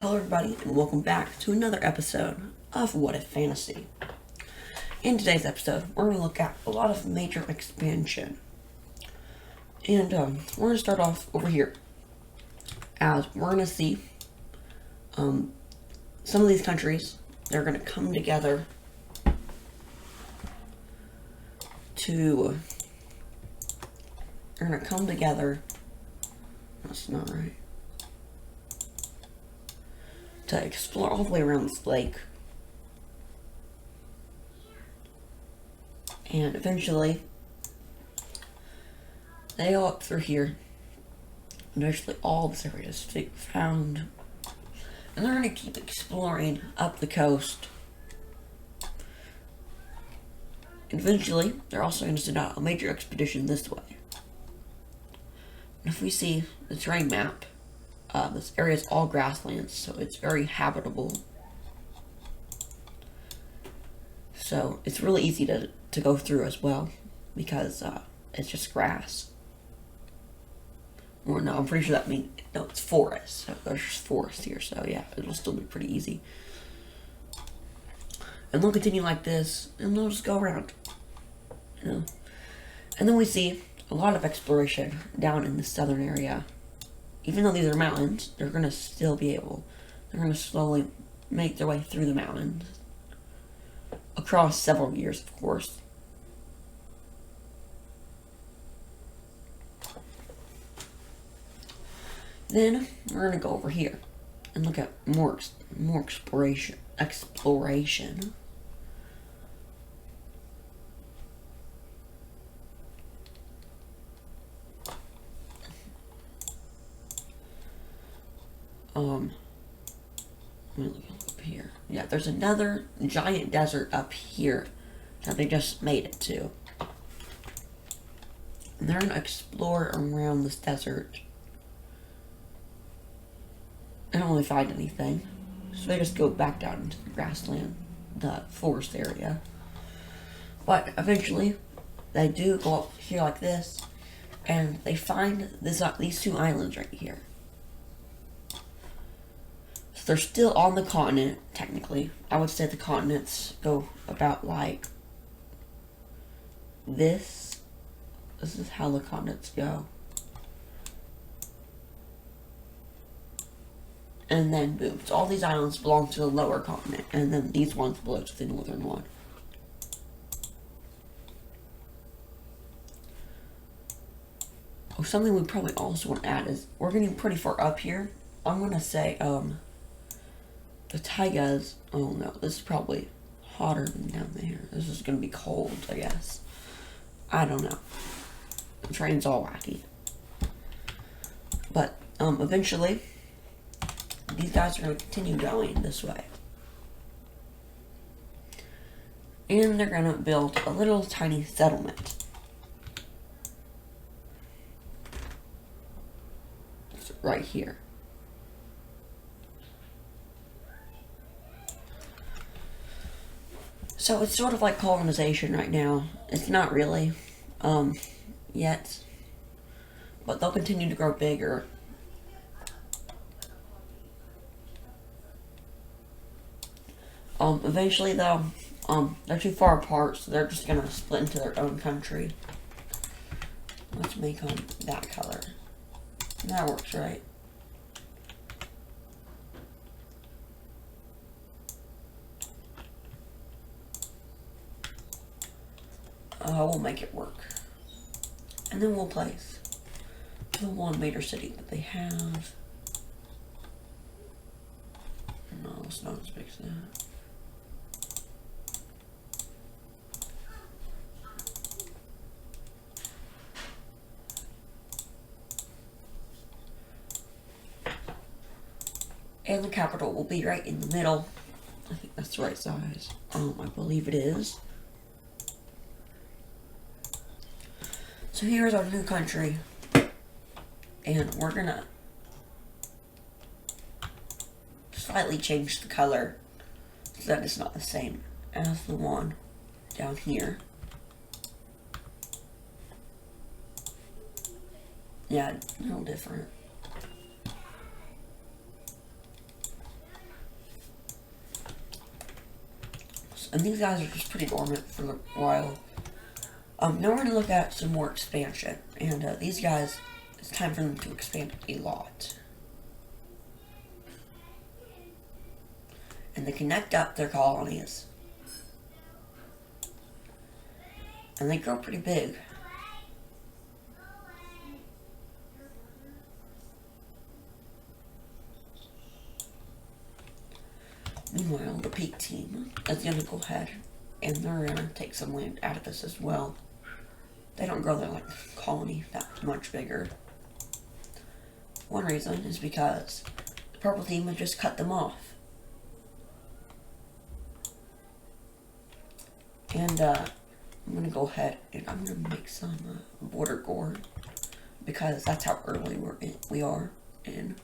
Hello everybody and welcome back to another episode of What If Fantasy. In today's episode, we're going to look at a lot of major expansion. And we're going to start off over here, as we're going to see some of these countries, they're going to come together that's not right, to explore all the way around this lake. And eventually, they go up through here. And eventually all this area is found. And they're going to keep exploring up the coast. And eventually, they're also going to send out a major expedition this way. And if we see the terrain map, this area is all grasslands, so it's very habitable. So it's really easy to go through as well, because it's just grass. Or no, I'm pretty sure that means, no, it's forest. So there's just forest here, so yeah, it'll still be pretty easy. And they'll continue like this, and they'll just go around. You know? And then we see a lot of exploration down in the southern area. Even though these are mountains, they're going to still be able, they're going to slowly make their way through the mountains. Across several years, of course. Then we're going to go over here and look at more exploration. Let me look up here. Yeah, there's another giant desert up here that they just made it to. And they're going to explore around this desert. I don't really find anything. So they just go back down into the grassland, the forest area. But eventually, they do go up here like this, and they find these two islands right here. So they're still on the continent, technically. I would say the continents go about like this. This is how the continents go. And then boom. So all these islands belong to the lower continent, and then these ones belong to the northern one. Oh, something we probably also want to add is we're getting pretty far up here. I'm gonna say the taigas. Oh no, this is probably hotter than down there. This is gonna be cold, I guess. I don't know. The train's all wacky. But eventually, these guys are going to continue going this way. And they're going to build a little tiny settlement. It's right here. So it's sort of like colonization right now. It's not really, yet. But they'll continue to grow bigger. Eventually though, they're too far apart, so they're just gonna split into their own country. Let's make them that color. That works, right? We'll make it work. And then we'll place the one major city that they have. No, it's not as big as that. And the capital will be right in the middle. I think that's the right size. I believe it is. So here's our new country. And we're gonna slightly change the color so that it's not the same as the one down here. Yeah, a little different. else. And these guys are just pretty dormant for a while. Now we're going to look at some more expansion. And these guys, it's time for them to expand a lot. And they connect up their colonies. And they grow pretty big. Meanwhile, the Peak team is going to go ahead and they're going to take some land out of this as well. They don't grow their colony that much bigger. One reason is because the Purple team would just cut them off. And I'm going to go ahead and I'm going to make some border gore because that's how early we are in.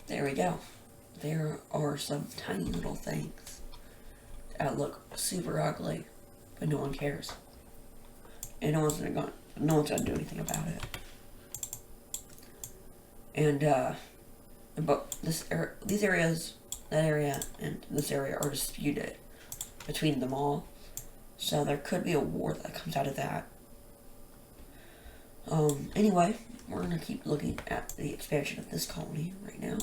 There we go. There are some tiny little things that look super ugly, but no one cares. And no one's gonna do anything about it. And these areas, that area, and this area are disputed between them all. So there could be a war that comes out of that. Anyway, we're going to keep looking at the expansion of this colony right now.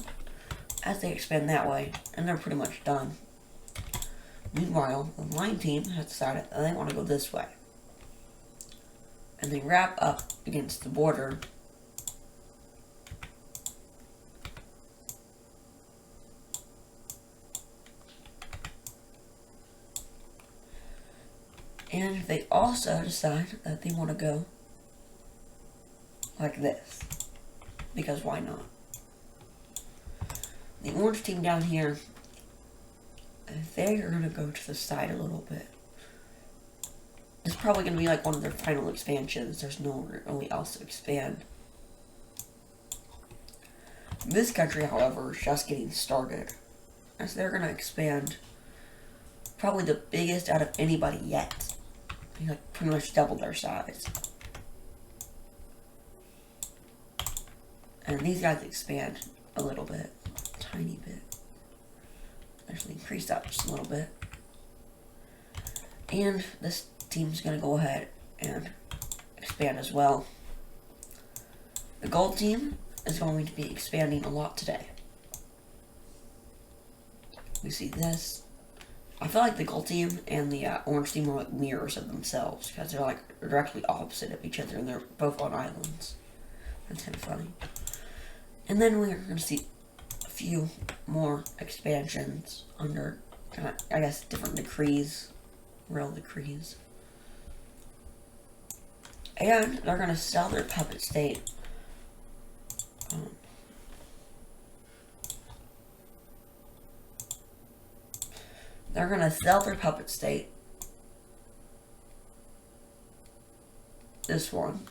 As they expand that way, and they're pretty much done. Meanwhile, the Lion team has decided that they want to go this way. And they wrap up against the border. And they also decide that they want to go like this. Because why not? The Orange team down here, they are going to go to the side a little bit. It's probably going to be like one of their final expansions. There's nowhere really else to expand. This country, however, is just getting started. As they're going to expand probably the biggest out of anybody yet. They pretty much double their size. And these guys expand a little bit. Tiny bit. Actually increase that just a little bit. And this team's going to go ahead and expand as well. The Gold team is going to be expanding a lot today. We see this. I feel like the Gold team and the Orange team are like mirrors of themselves because they're like directly opposite of each other and they're both on islands. That's kind of funny. And then we're going to see few more expansions under, I guess, different decrees, royal decrees. And they're going to sell their puppet state. They're going to sell their puppet state. This one.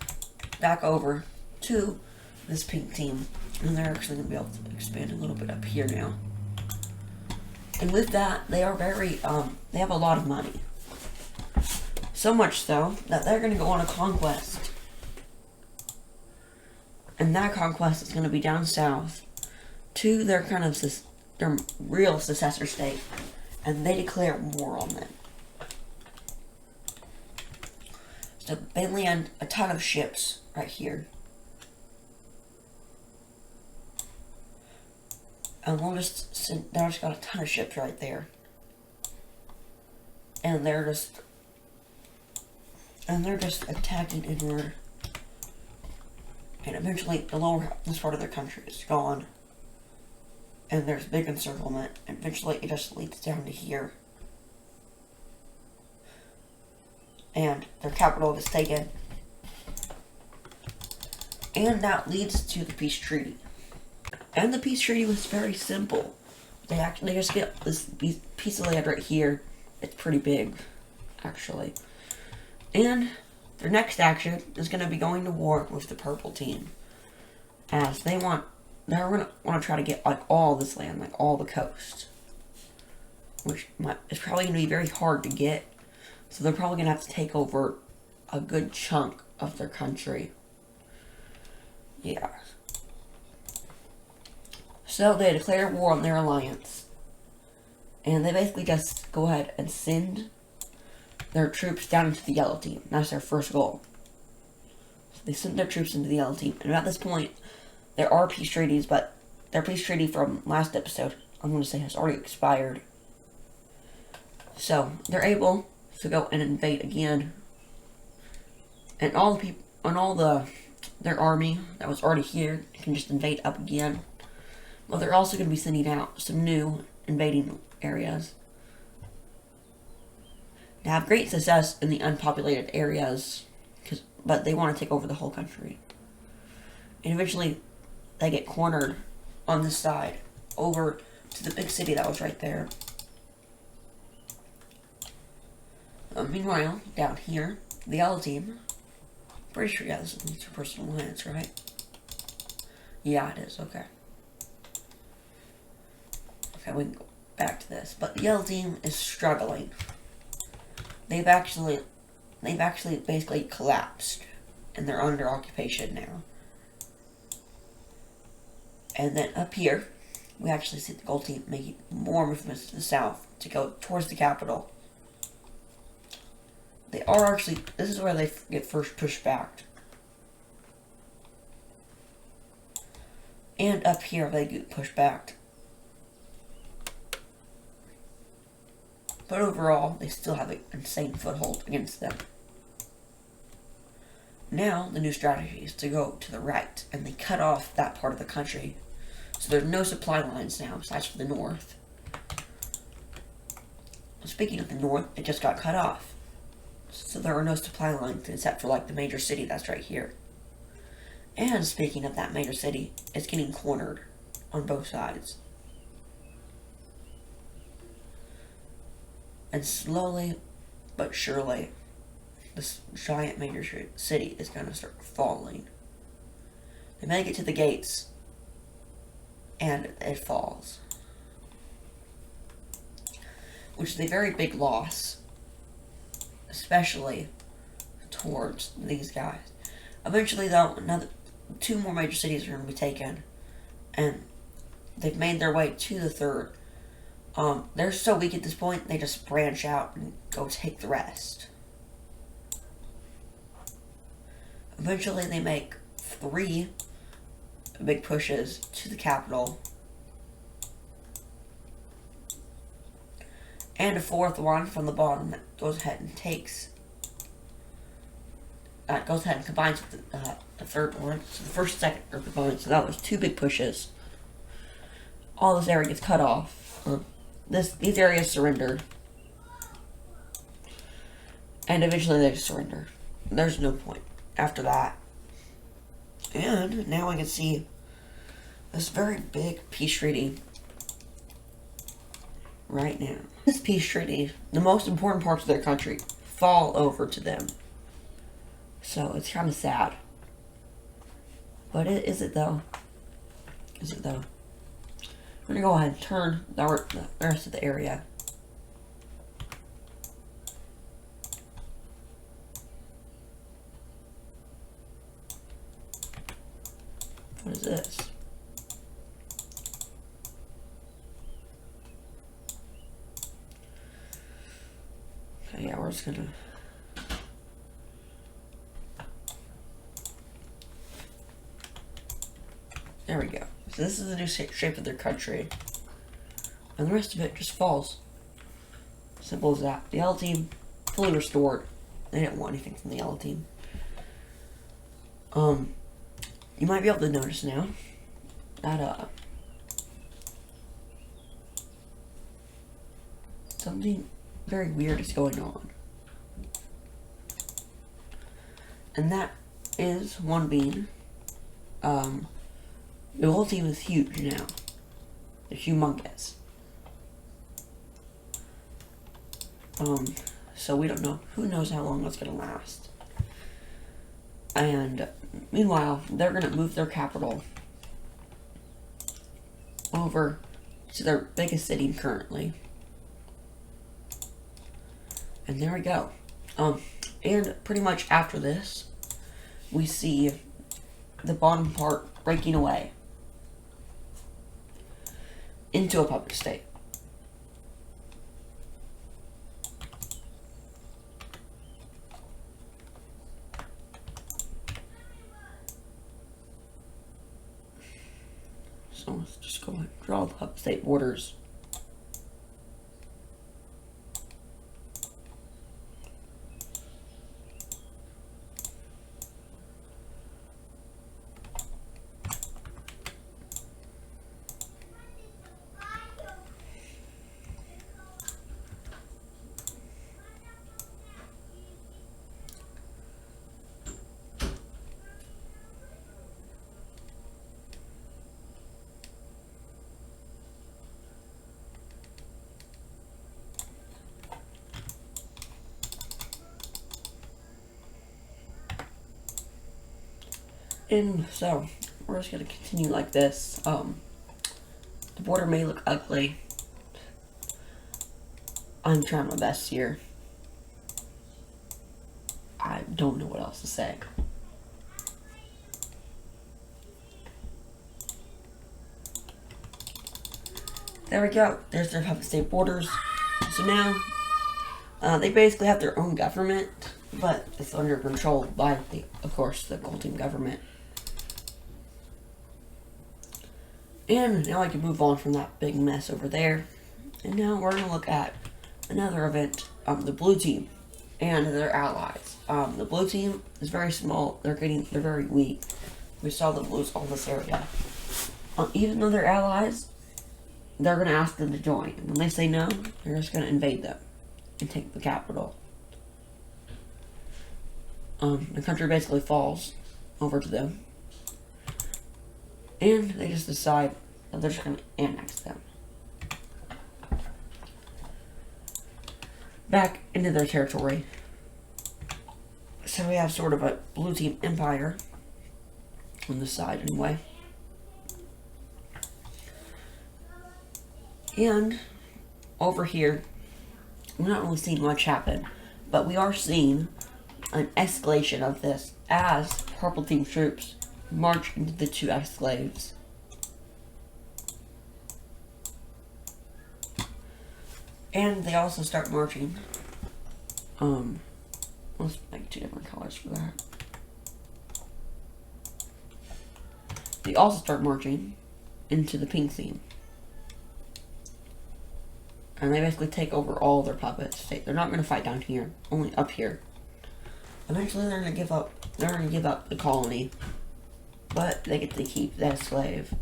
Back over to this pink team. And they're actually going to be able to expand a little bit up here now. And with that, they are very, they have a lot of money. So much so that they're going to go on a conquest. And that conquest is going to be down south to their their real successor state. And they declare war on them. So they land a ton of ships right here. And they just got a ton of ships right there. And they're just attacking inward. And eventually this part of their country is gone. And there's big encirclement. And eventually it just leads down to here. And their capital is taken. And that leads to the peace treaty. And the peace treaty was very simple. They just get this piece of land right here. It's pretty big, actually. And their next action is going to be going to war with the Purple team, as they're going to want to try to get all this land, all the coast, which is probably going to be very hard to get. So they're probably going to have to take over a good chunk of their country. Yeah. So they declare war on their alliance. And they basically just go ahead and send their troops down into the Yellow Team. That's their first goal. So they send their troops into the Yellow Team. And at this point, there are peace treaties, but their peace treaty from last episode, I'm going to say, has already expired. So they're able to go and invade again. And all the people, and all their army that was already here can just invade up again. But they're also going to be sending out some new invading areas to have great success in the unpopulated areas, but they want to take over the whole country. And eventually, they get cornered on this side over to the big city that was right there. Meanwhile, down here, the Yellow Team. Pretty sure, yeah, this is a personal alliance, right? Yeah, it is. Okay. Okay, we can go back to this. But the Yellow Team is struggling. They've actually basically collapsed, and they're under occupation now. And then up here, we actually see the Gold Team making more movements to the south to go towards the capital. They are actually, this is where they get first pushed back. And up here, they get pushed back. But overall, they still have an insane foothold against them. Now, the new strategy is to go to the right, and they cut off that part of the country. So there's no supply lines now, besides for the north. Speaking of the north, it just got cut off. So there are no supply lines except for like the major city that's right here. And speaking of that major city, it's getting cornered on both sides. And slowly but surely, this giant major city is going to start falling. They make it to the gates, and it falls. Which is a very big loss, especially towards these guys. Eventually, though, two more major cities are going to be taken, and they've made their way to the third. They're so weak at this point, they just branch out and go take the rest. Eventually, they make 3 big pushes to the capital, and a 4th one from the bottom that goes ahead and takes. Goes ahead and combines with the 3rd one. So the 1st, 2nd are combined. So that was 2 big pushes. All this area gets cut off. These areas surrender. And eventually they just surrender. There's no point after that. And now I can see this very big peace treaty right now. This peace treaty, the most important parts of their country fall over to them. So it's kind of sad. But is it though? Is it though? We're going to go ahead and turn the rest of the area. What is this? Okay, yeah, we're just going to... There we go. So this is the new shape of their country. And the rest of it just falls. Simple as that. The Yellow Team, fully restored. They didn't want anything from the Yellow Team. You might be able to notice now that, something very weird is going on. And that is one being, the whole team is huge now. They're humongous. So we don't know. Who knows how long that's gonna last. And meanwhile, they're gonna move their capital over to their biggest city currently. And there we go. And pretty much after this, we see the bottom part breaking away into a puppet state. So let's just go ahead and draw the puppet state borders. And so, we're just going to continue like this. The border may look ugly. I'm trying my best here. I don't know what else to say. There we go. There's their puppet state borders. So now, they basically have their own government, but it's under control by, of course, the Gold Team government. And now I can move on from that big mess over there. And now we're going to look at another event, the Blue Team and their allies. The Blue Team is very small. They're very weak. We saw them lose all this area. Even though they're allies, they're going to ask them to join. And when they say no, they're just going to invade them and take the capital. The country basically falls over to them. And they just decide that they're just going to annex them back into their territory. So we have sort of a Blue Team empire on this side anyway. And over here, we're not really seeing much happen, but we are seeing an escalation of this as Purple Team troops march into the two exclaves. And they also start marching. Let's make two different colors for that. They also start marching into the pink theme. And they basically take over all their puppets. They're not going to fight down here, only up here. Eventually they're going to give up. They're going to give up the colony. But they get to keep that slave.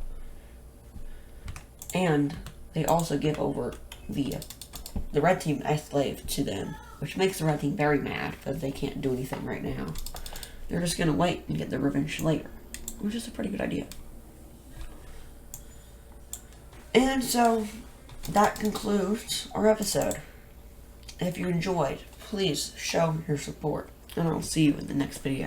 And they also give over the red team slave to them, which makes the red team very mad because they can't do anything right now. They're just going to wait and get their revenge later, which is a pretty good idea. And so that concludes our episode. If you enjoyed, please show your support, and I'll see you in the next video.